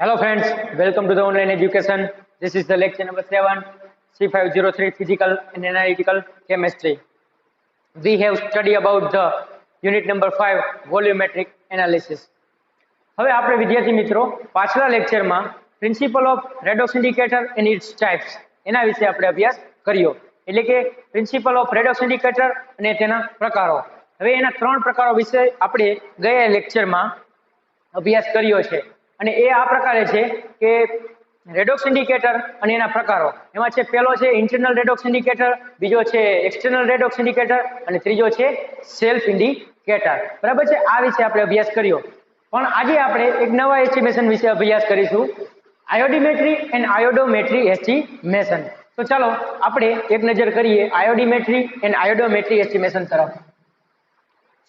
Hello friends, welcome to the online education. This is the lecture number 7, C503 Physical and Analytical Chemistry. We have studied about the unit number 5, Volumetric Analysis. હવે આપણે વિદ્યાર્થી મિત્રો પાછલા લેક્ચરમાં principle of redox indicator and its types એના વિશે આપણે અભ્યાસ કર્યો. એટલે કે પ્રિન્સિપલ ઓફ રેડોક્સ ઇન્ડિકેટર અને તેના પ્રકારો. હવે એના ત્રણ પ્રકારો વિશે આપણે ગયા લેક્ચરમાં અભ્યાસ કર્યો છે. અને એ આ પ્રકારે છે કે રેડોક્સ ઇન્ડિકેટર અને એના પ્રકારો. એમાં છે પહેલો છે ઇન્ટરનલ રેડોક્સ ઇન્ડિકેટર, બીજો છે એક્સટર્નલ રેડોક્સ ઇન્ડિકેટર અને ત્રીજો છે સેલ્ફ ઇન્ડિકેટર. બરાબર છે, આ વિશે આપણે અભ્યાસ કર્યો. પણ આજે આપણે એક નવા એસ્ટિમેશન વિશે અભ્યાસ કરીશું, આયોડીમેટ્રી એન્ડ આયોડોમેટ્રી એસ્ટિમેશન. તો ચાલો આપણે એક નજર કરીએ આયોડીમેટ્રી એન્ડ આયોડોમેટ્રી એસ્ટિમેશન તરફ.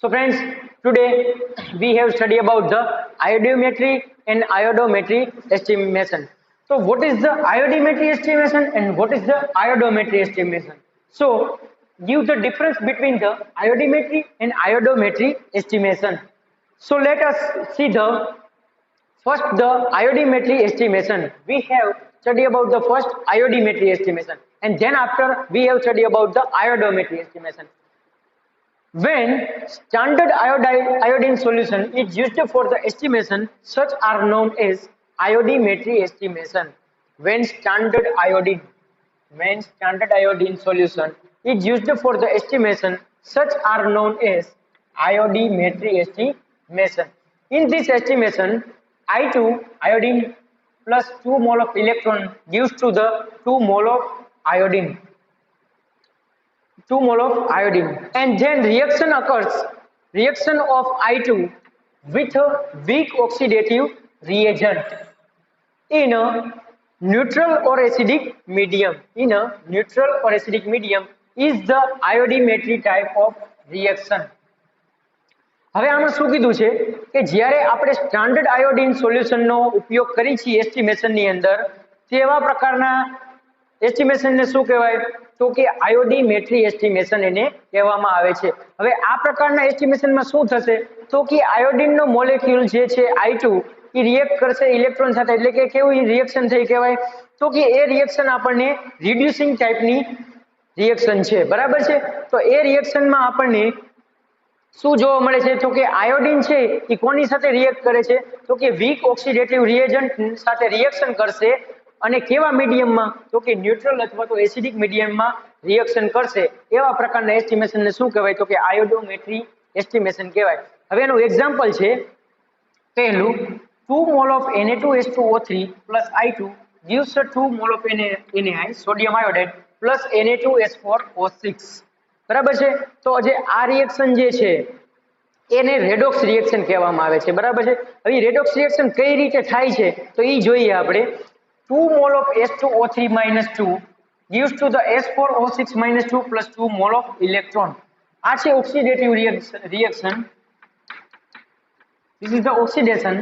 So friends, today we have studied about the iodimetry and iodometry estimation. So what is the iodimetry estimation and what is the iodometry estimation? So give the difference between the iodimetry and iodometry estimation. So let us see the first the iodimetry estimation. We have studied about the first iodimetry estimation and then after we have studied about the iodometry estimation. When standard iodine solution is used for the estimation, such are known as iodimetry estimation. When standard iodine solution is used for the estimation, such are known as iodimetry estimation. In this estimation, I2 iodine plus 2 mole of electron gives to the 2 mole of iodine. 2 mole of iodine, and then reaction occurs, reaction of I2 with a weak oxidative reagent in a neutral or acidic medium. In a neutral or acidic medium is the iodimetry type of reaction. હવે આમાં શું કીધું છે કે જ્યારે આપણે standard iodine સોલ્યુશનનો ઉપયોગ કરી છીએ એસ્ટિમેશનની અંદર, તેવા પ્રકારના એસ્ટિમેશનને શું કહેવાય? તો કે આયોડીમેટ્રી એસ્ટિમેશન એને કહેવામાં આવે છે. હવે આ પ્રકારના એસ્ટિમેશનમાં શું થશે? તો કે આયોડિનનો મોલેક્યુલ જે છે I2 એ રિએક્ટ કરશે ઇલેક્ટ્રોન સાથે. એટલે કે કેવું રિએક્શન થઈ કહેવાય? તો કે એ રિએક્શન આપણને રિડ્યુસિંગ ટાઈપની રિએક્શન છે. બરાબર છે, તો એ રિએક્શનમાં આપણને શું જોવા મળે છે? તો કે આયોડિન છે એ કોની સાથે રિએક્ટ કરે છે? તો કે વીક ઓક્સિડેટિવ રિએજન્ટ સાથે રિએક્શન કરશે. અને કેવા મીડિયમમાં? તો કે ન્યુટ્રલ અથવા તો એસિડિક મીડિયમમાં રિએક્શન કરશે. એવા પ્રકારના એસ્ટિમેશનને શું કહેવાય? તો કે આયોડોમેટ્રી એસ્ટિમેશન કહેવાય. હવે એનું એક્ઝામ્પલ છે પહેલું, 2 mole of Na2H2O3 plus I2 gives a 2 mole of NaI sodium iodide plus Na2S4O6. બરાબર છે, તો જે આ રિએક્શન જે છે એને રેડોક્સ રિએક્શન કહેવામાં આવે છે. બરાબર છે, હવે રેડોક્સ રિએક્શન કઈ રીતે થાય છે તો એ જોઈએ આપણે. 2 mole of H2O3 minus 2 gives to the S4O6 minus 2 plus 2 mole of electron. આ છે oxidative reaction. This is the oxidation.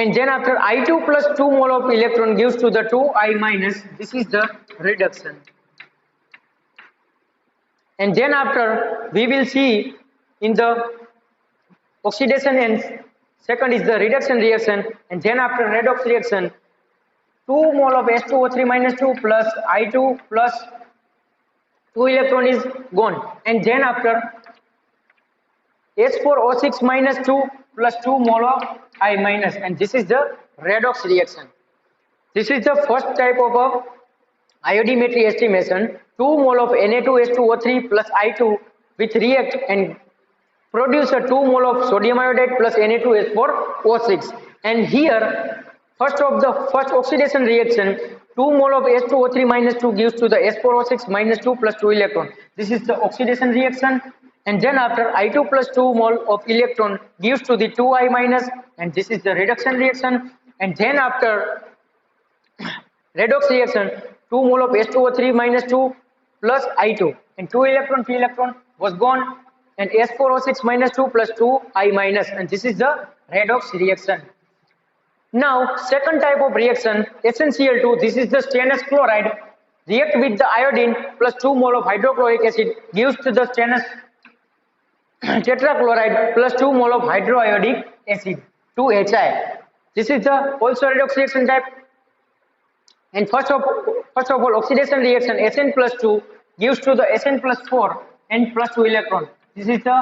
And then after I2 plus 2 mole of electron gives to the 2I minus. This is the reduction. And then after we will see in the oxidation and second is the reduction reaction. And then after redox reaction, 2 mole of H2O3 minus 2 plus I2 plus 2 electron is gone. And then after S4O6 minus 2 plus 2 mole of I minus. And this is the redox reaction. This is the first type of iodimetry estimation. 2 mole of Na2H2O3 plus I2 with react and produce a 2 mole of sodium iodide plus Na2S4O6. And here first oxidation reaction, 2 mole of H2O3 minus 2 gives to the S4O6 minus 2 plus 2 electron. This is the oxidation reaction. And then after I2 plus 2 mole of electron gives to the 2I minus, and this is the reduction reaction. And then after redox reaction, 2 mole of H2O3 minus 2 plus I2 and 2 electron was gone, and S4O6 minus 2 plus 2I minus, and this is the redox reaction. Now second type of reaction, SnCl2, this is the stannous chloride, react with the iodine plus 2 mole of hydrochloric acid gives to the stannous tetrachloride plus 2 mole of hydroiodic acid, 2HI. This is the also redox reaction type. And first of all, oxidation reaction Sn plus 2 gives to the Sn plus 4 and plus 2 electron. This is the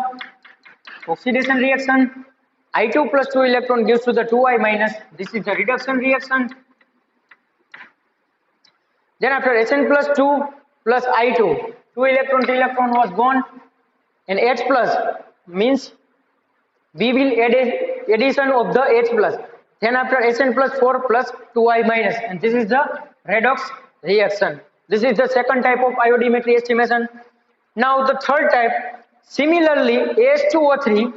oxidation reaction. I2 plus 2 electron gives to the 2I minus. This is the reduction reaction. Then after Sn plus 2 plus I2, 2 electron was gone, and H plus means we will add addition of the H plus. Then after Sn plus 4 plus 2I minus, and this is the redox reaction. This is the second type of iodimetry estimation. Now the third type, similarly As2O3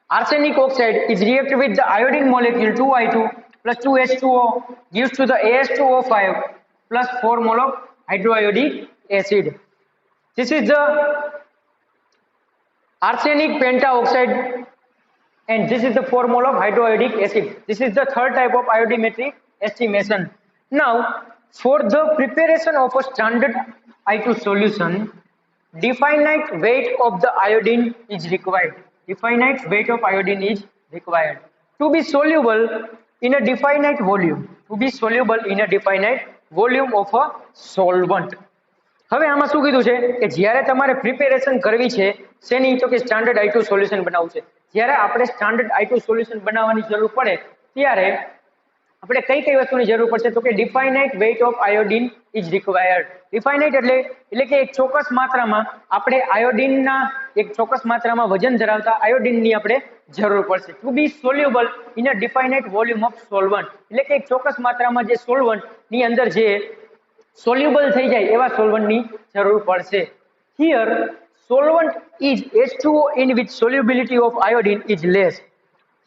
arsenic oxide is reacted with the iodine molecule 2I2 plus 2H2O gives to the As2O5 plus 4 mole of hydroiodic acid. This is the arsenic pentaoxide, and this is the 4 mole of hydroiodic acid. This is the third type of iodimetry estimation. Now, for the preparation of a standard I2 solution, definite weight of the iodine is required. Definite weight of iodine is required to be soluble in a definite volume. To be soluble in a definite volume of a solvent. હવે આમાં શું કીધું છે કે જ્યારે તમારે preparation કરવી છે શેની, તો કે સ્ટાન્ડર્ડ I2 સોલ્યુશન બનાવવું છે. જ્યારે આપણે સ્ટાન્ડર્ડ I2 સોલ્યુશન બનાવવાની જરૂર પડે ત્યારે આપણે કઈ વસ્તુની જરૂર પડશે, તો કે definite weight of iodine is required. Definite એટલે કે એક ચોક્કસ માત્રામાં આપણે આયોડિનના એક ચોક્કસ માત્રામાં વજન ધરાવતા આયોડિનની આપણે જરૂર પડશે. To be soluble in a definite volume of solvent, એટલે કે એક ચોક્કસ માત્રામાં જે સોલ્વન્ટની અંદર જે સોલ્યુબલ થઈ જાય એવા સોલ્વન્ટની જરૂર પડશે. Here solvent is H2O in which solubility of iodine is less.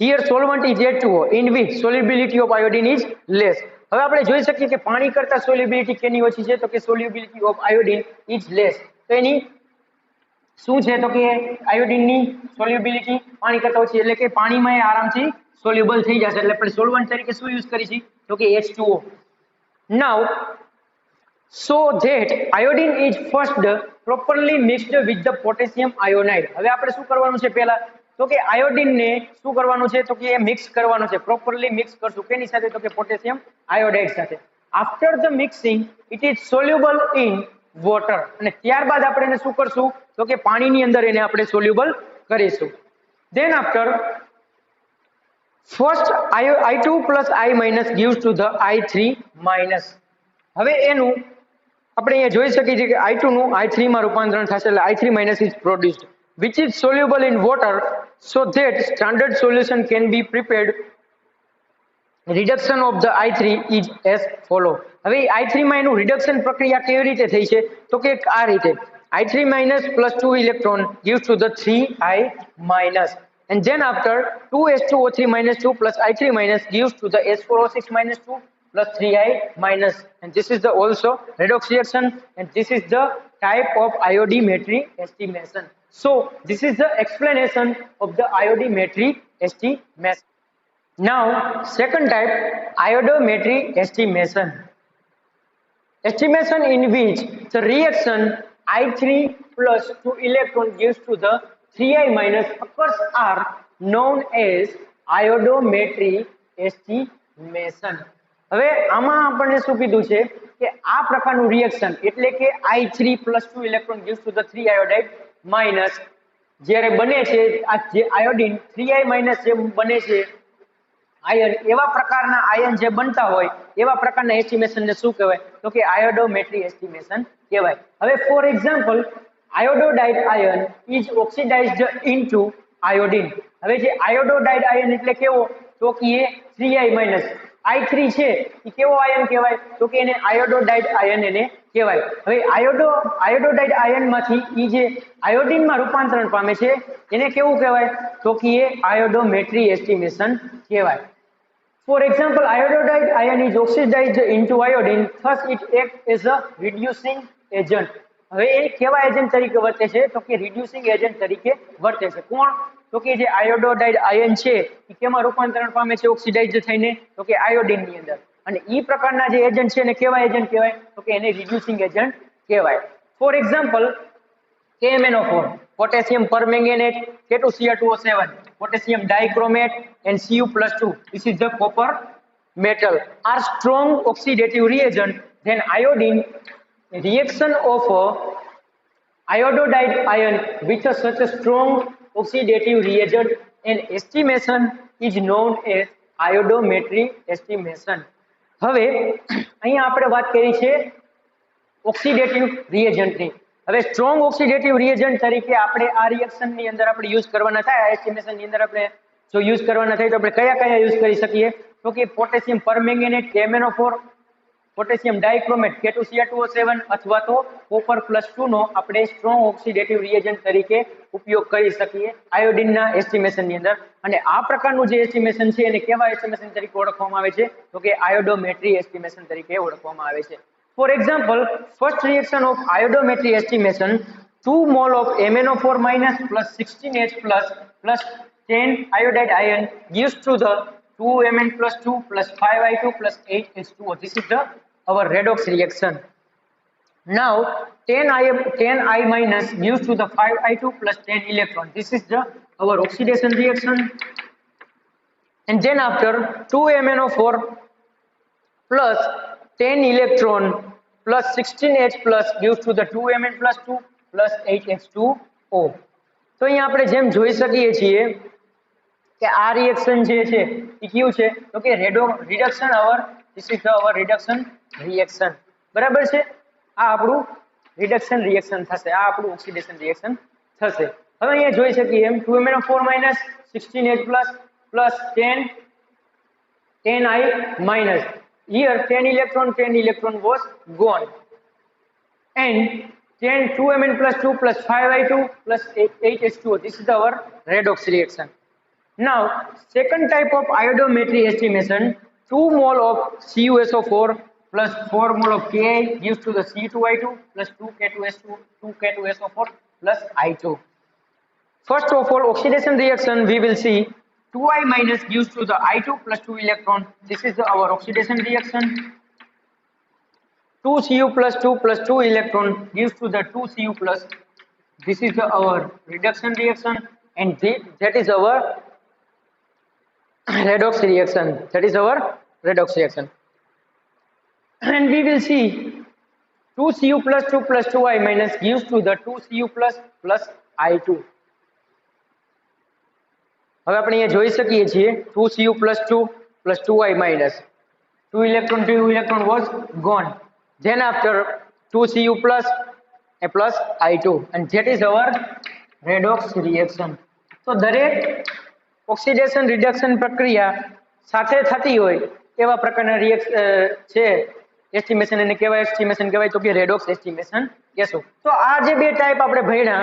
Here solvent is H2O in which solubility of iodine is less. હવે આપણે જોઈ શકીએ કે પાણી કરતા સોલ્યુબિલિટી કેની ઓછી છે, તો કે solubility of iodine is less. તો એની શું છે, તો કે આયોડિનની સોલ્યુબિલિટી પાણી કરતા ઓછી, એટલે કે પાણીમાં એ આરામથી સોલ્યુબલ થઈ જશે. એટલે આપણે સોલ્વન્ટ તરીકે શું યુઝ કરીશું, તો કે H2O. Now so that iodine is first properly mixed with the potassium iodide. હવે આપણે શું કરવાનું છે પહેલા, તો કે આયોડિન ને શું કરવાનું છે, તો કે મિક્સ કરવાનું છે. પ્રોપરલી મિક્સ કરશું કેની સાથે, તો કે પોટેશિયમ આયોડાઇડ સાથે. After the mixing it is soluble in water, અને ત્યારબાદ આપણે એને શું કરશું, તો કે પાણીની અંદર એને આપણે સોલ્યુબલ કરીશું. Than after first I2 plus I minus gives to the I3 minus. હવે એનું આપણે અહીંયા જોઈ શકીએ છીએ કે I2 નું I3 માં રૂપાંતરણ થશે, એટલે I3 minus is produced which is soluble in water, so that standard solution can be prepared. Reduction of the I3 is as follow. હવે I3 માં એનું રિડક્શન પ્રક્રિયા કેવી રીતે થઈ છે, તો કે આ રીતે I3 minus plus 2 electron gives to the 3I minus, and then after 2H2O3 minus 2 plus I3 minus gives to the H4O6 minus 2 plus 3I minus, and this is the also redox reaction, and this is the type of iodimetry estimation. So this is the explanation of the iodimetry estimation. Now second type, iodometry estimation. Estimation in which the reaction I3 plus 2 electron gives to the 3I minus occurs are known as iodometry estimation. હવે આમાં આપણને શું કીધું છે કે આ પ્રકારનું reaction એટલે કે I3 plus 2 electron gives to the 3 iodide minus જ્યારે બને છે આ જે આયોડિન 3I minus જે બને છે આયન, એવા પ્રકારના આયન જે બનતા હોય એવા પ્રકારના એસ્ટિમેશન ને શું કહેવાય, તો કે આયોડોમેટ્રી એસ્ટિમેશન કહેવાય. હવે for example iodide ion is oxidized into iodine. હવે જે આયોડોડાઇડ આયન એટલે કેવો, તો કે એ 3I minus I3 છે એ કેવો આયન કહેવાય, તો કે એને આયોડોડાઇડ આયન એને કહેવાય. હવે આયોડોડાઇડ આયનમાંથી ઈ જે આયોડિનમાં રૂપાંતરણ પામે છે એને કેવું કહેવાય, તો કે એ આયોડોમેટ્રી એસ્ટિમેશન કહેવાય. For example iodide ion is oxidized into iodine, thus it acts as a reducing agent. હવે એ કેવા એજન્ટ તરીકે વર્તે છે, તો કે રિડ્યુસિંગ એજન્ટ તરીકે વર્તે છે. કોણ, તો કે જે આયોડોડાઇડ આયન છે એ કેમાં રૂપાંતરણ પામે છે ઓક્સિડાઇઝ થઈને, તો કે આયોડિનની અંદર. અને ઈ પ્રકારના જે એજન્ટ છે એને કેવા એજન્ટ કહેવાય, તો કે એને રિડ્યુસિંગ એજન્ટ કહેવાય. For example KMnO4, potassium permanganate, K2Cr2O7, potassium dichromate, and Cu+2. This is the copper metal. Are strong oxidative reagent. Then iodine reaction of iodide ion with such a strong oxidative reagent and estimation is known as iodometry estimation. હવે અહીંયા આપણે વાત કરી છે oxidative રિએજન્ટની. હવે strong oxidative reagent તરીકે આપણે આ રિએક્શનની અંદર આપણે યુઝ કરવાના થાય, આ એસ્ટિમેશનની અંદર આપણે જો યુઝ કરવાના થાય તો આપણે કયા કયા યુઝ કરી શકીએ? તો કે potassium permanganate KMnO4, potassium ડાઇક્રોમેટ K2Cr2O7 અથવા તો copper+2 નો આપણે સ્ટ્રોંગ ઓક્સિડેટિવ રિએજન્ટ તરીકે ઉપયોગ કરી શકીએ આયોડિનના એસ્ટિમેશનની અંદર. અને આ પ્રકારનું જે એસ્ટિમેશન છે એને કેવા એસ્ટિમેશન તરીકે ઓળખવામાં આવે છે? તો કે આયોડોમેટ્રી એસ્ટિમેશન તરીકે ઓળખવામાં આવે છે. For example, first reaction of iodometry estimation, 2 mole of MnO4 minus plus 16H plus 10 iodide ion gives to the 2Mn plus 2 plus 5I2 plus 8H2O. This is the our redox reaction. Now 10I minus gives to the 5I2 plus 10 electron. This is the our oxidation reaction. And then after 2MnO4 plus 10 electron plus 16H plus gives to the 2Mn plus 2 plus 8H2O. તો અહીંયા આપણે જેમ જોઈ શકીએ છીએ કે આ reaction જે છે એ કયું છે? તો કે reduction this is our reduction reaction. બરાબર છે? આ આપણું રિડક્શન રિએક્શન થશે, આ આપણું ઓક્સિડેશન રિએક્શન થશે. હવે અહીંયા જોઈ શકીએ એમ 2MnO4 minus 16H plus 10I minus. Here 10 electron was gone, and 2Mn plus 2 plus 5I2 plus 8H2O. This is our redox reaction. Now second type of iodometry estimation, 2 mole of CuSO4 plus 4 mole of Ki gives to the C2I2 plus 2K2SO4 plus I2. First of all, oxidation reaction we will see. 2I minus gives to the I2 plus 2 electron. This is our oxidation reaction. 2Cu plus 2 electron gives to the 2Cu plus. This is our reduction reaction, and that is our redox reaction. That is our redox reaction. And we will see 2Cu plus 2I minus gives to the 2Cu plus I2. હવે આપણે અહીંયા જોઈ શકીએ છીએ 2Cu plus 2I minus. 2 electron was gone. Then after 2Cu plus I2, and that is our redox reaction. તો દરેક oxidation reduction પ્રક્રિયા સાથે થતી હોય એવા પ્રકારના છે એસ્ટિમેશન, એને કેવા એસ્ટિમેશન કહેવાય? તો કે રેડોક્સ એસ્ટિમેશન કહેશું. તો આ જે બે ટાઈપ આપણે ભણ્યા,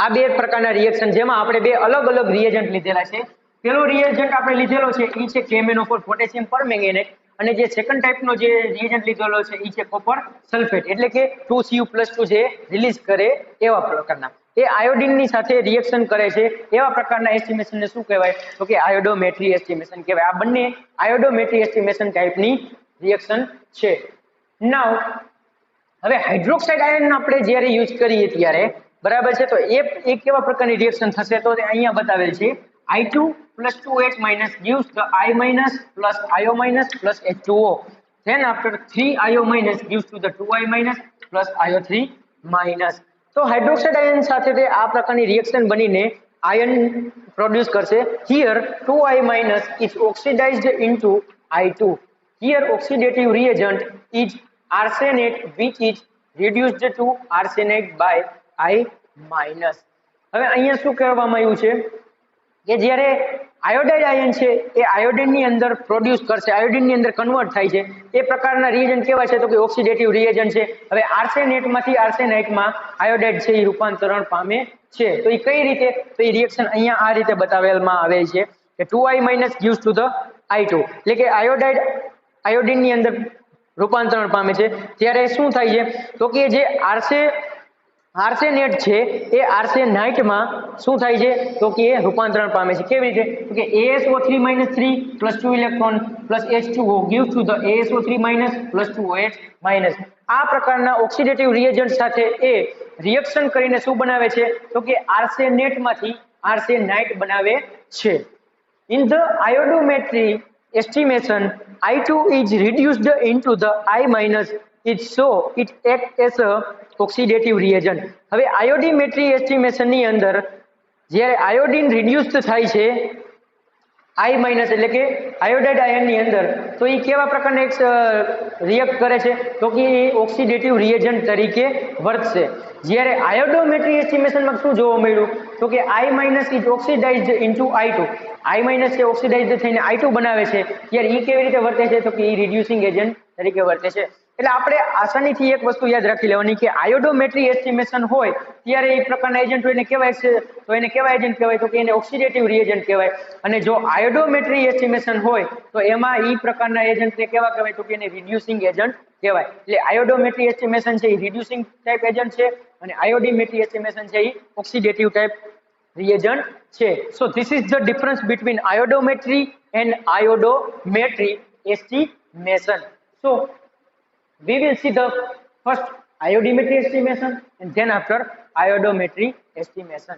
આ બે પ્રકારના રિએક્શન જેમાં આપણે બે અલગ અલગ રિએજન્ટ લીધેલા છે. પેલો રિએજન્ટ આપણે લીધેલો છે એ છે KMnO4 પોટેશિયમ પરમેંગેનેટ, અને જે સેકન્ડ ટાઈપનો જે રિએજન્ટ લીધેલો છે એ છે કોપર સલ્ફેટ, એટલે કે 2Cu+2 જે રિલીઝ કરે એવા પ્રકારના. એ આયોડિનની સાથે રિએક્શન કરે છે એવા પ્રકારના એસ્ટિમેશનને શું કહેવાય? તો કે આયોડોમેટ્રી એસ્ટિમેશન કહેવાય. આ બંને આયોડોમેટ્રી એસ્ટિમેશન ટાઈપની રિએક્શન છે. નાઉ હવે હાઇડ્રોક્સાઇડ આયન આપણે જ્યારે યુઝ કરીએ ત્યારે, બરાબર છે, તો એ કેવા પ્રકારની રિએક્શન થશે? તો અહીંયા બતાવેલ છે. I2 plus 2H minus gives the I minus plus IO minus plus H2O. Then after 3IO minus gives to the 2I minus plus IO3 minus. તો હાઇડ્રોક્સાઇડ આયન સાથે તે આ પ્રકારની રિએક્શન બનીને આયન પ્રોડ્યુસ કરશે. Here 2I minus is oxidized into I2. Here oxidative reagent is arsenate, which is reduced to arsenate by I minus. હવે અહીંયા શું કહેવામાં આવ્યું છે કે જ્યારે આયોડાઇડ આયન છે એ આયોડિનની અંદર પ્રોડ્યુસ કરશે, આયોડિનની અંદર કન્વર્ટ થાય છે, એ પ્રકારના રિએજન્ટ કેવા છે? તો કે ઓક્સિડેટિવ રિએજન્ટ છે. હવે આર્સેનેટમાંથી આર્સેનાઇટમાં આયોડાઇડ છે એ રૂપાંતરણ પામે છે. તો એ કઈ રીતે? તો એ રિએક્શન અહીંયા આ રીતે બતાવેલમાં આવે છે કે 2I minus gives to the I2, એટલે કે આયોડાઇડ આયોડિનની અંદર રૂપાંતરણ પામે છે. ત્યારે શું થાય છે? તો કે જે આર્સેનેટ છે એ આર્સેનાઇટમાં શું થાય છે? તો કે એ રૂપાંતરણ પામે છે. કેવી રીતે? તો કે ASO3 minus 3 plus 2 electron plus H2O gives to the ASO3 minus plus 2OH minus. આ પ્રકારના ઓક્સિડેટિવ રિએજન્ટ સાથે એ રિએક્શન કરીને શું બનાવે છે તો કે આર્સેનેટમાંથી આર્સેનાઇટ બનાવે છે. In the iodometry estimation, I2 is reduced into the I minus it so it acts as a oxidative reagent. હવે આયોડીમેટ્રી એસ્ટિમેશન ની અંદર જ્યારે આયોડીન રિડ્યુસ્ડ થાય છે I માઇનસ એટલે કે આયોડાઇડ આયન ની અંદર તો એ કેવા પ્રકારના એક રિએક્ટ કરે છે તો કે એ ઓક્સિડેટિવ રિએજન્ટ તરીકે વર્તશે. જ્યારે આયોડોમેટ્રી એસ્ટિમેશનમાં શું જોવા મળ્યું તો કે I minus is oxidized into I2. I minus છે ઓક્સિડાઇઝ થઈને I2 બનાવે છે ત્યારે એ કેવી રીતે વર્તે છે તો કે એ રિડ્યુસિંગ એજન્ટ તરીકે વર્તે છે. એટલે આપણે આસાનીથી એક વસ્તુ યાદ રાખી લેવાની કે આયોડોમેટ્રી એસ્ટિમેશન હોય ત્યારે એ પ્રકારના એજન્ટ હોય એને કહેવાય છે તો એને કેવા એજન્ટ કહેવાય તો કે એને ઓક્સિડેટિવ રિએજન્ટ કહેવાય. અને જો આયોડોમેટ્રી એસ્ટિમેશન હોય તો એમાં એ પ્રકારના એજન્ટને કેવા કહેવાય તો કે એને રિડ્યુસિંગ એજન્ટ કહેવાય. એટલે આયોડોમેટ્રી એસ્ટિમેશન છે એ રિડ્યુસિંગ ટાઈપ એજન્ટ છે અને આયોડીમેટ્રી એસ્ટિમેશન છે એ ઓક્સિડેટિવ ટાઈપ reagent છે. So this is the difference between iodometry and iodometry estimation. So we will see the first iodimetry estimation and then after iodometry estimation.